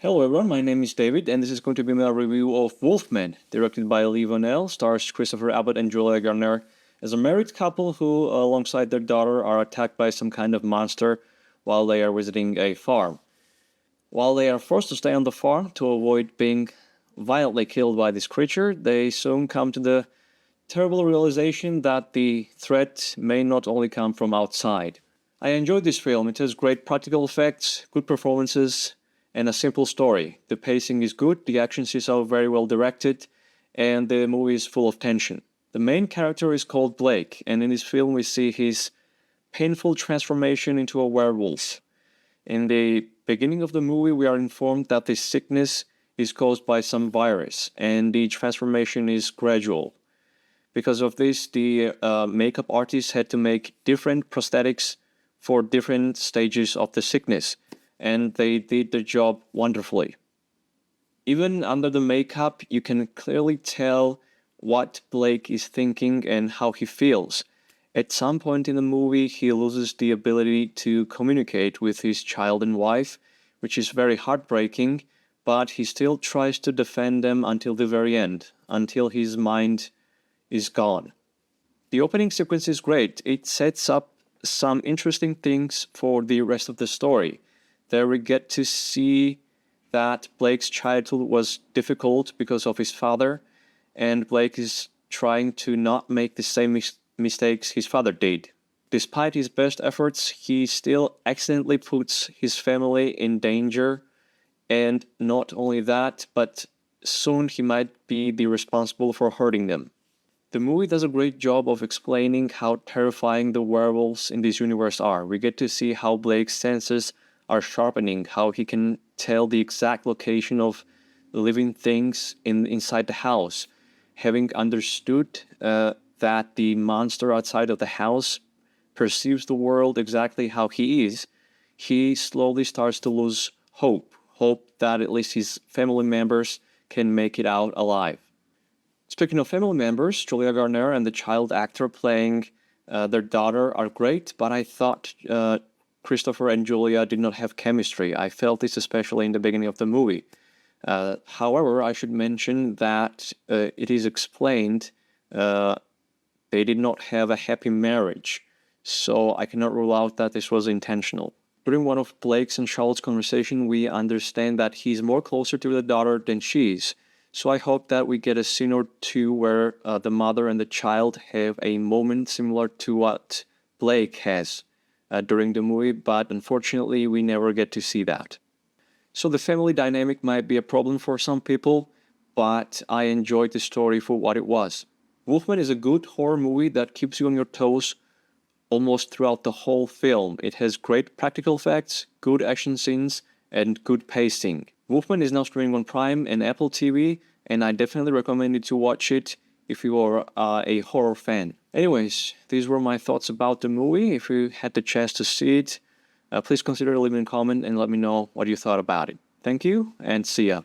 Hello everyone, my name is David, and this is going to be my review of Wolfman, directed by Lee Vanell, stars Christopher Abbott and Julia Garner as a married couple who, alongside their daughter, are attacked by some kind of monster while they are visiting a farm. While they are forced to stay on the farm to avoid being violently killed by this creature, they soon come to the terrible realization that the threat may not only come from outside. I enjoyed this film. It has great practical effects, good performances, and a simple story. The pacing is good, the action scenes are very well directed, and the movie is full of tension. The main character is called Blake, and in this film we see his painful transformation into a werewolf. In the beginning of the movie, we are informed that this sickness is caused by some virus, and the transformation is gradual. Because of this, the makeup artists had to make different prosthetics for different stages of the sickness, and they did their job wonderfully. Even under the makeup, you can clearly tell what Blake is thinking and how he feels. At some point in the movie, he loses the ability to communicate with his child and wife, which is very heartbreaking, but he still tries to defend them until the very end, until his mind is gone. The opening sequence is great. It sets up some interesting things for the rest of the story. There we get to see that Blake's childhood was difficult because of his father, and Blake is trying to not make the same mistakes his father did. Despite his best efforts, he still accidentally puts his family in danger, and not only that, but soon he might be the responsible for hurting them. The movie does a great job of explaining how terrifying the werewolves in this universe are. We get to see how Blake's senses are sharpening, how he can tell the exact location of living things inside the house. Having understood that the monster outside of the house perceives the world exactly how he is, he slowly starts to lose hope that at least his family members can make it out alive. Speaking of family members, Julia Garner and the child actor playing their daughter are great, but I thought Christopher and Julia did not have chemistry. I felt this especially in the beginning of the movie. However, I should mention that it is explained they did not have a happy marriage, so I cannot rule out that this was intentional. During one of Blake's and Charlotte's conversation, we understand that he's more closer to the daughter than she is. So I hope that we get a scene or two where the mother and the child have a moment similar to what Blake has during the movie, but unfortunately we never get to see that. So the family dynamic might be a problem for some people, but I enjoyed the story for what it was. Wolfman is a good horror movie that keeps you on your toes almost throughout the whole film. It has great practical effects, good action scenes, and good pacing. Wolfman is now streaming on Prime and Apple TV, and I definitely recommend you to watch it if you are a horror fan. Anyways, these were my thoughts about the movie. If you had the chance to see it, please consider leaving a comment and let me know what you thought about it. Thank you, and see ya.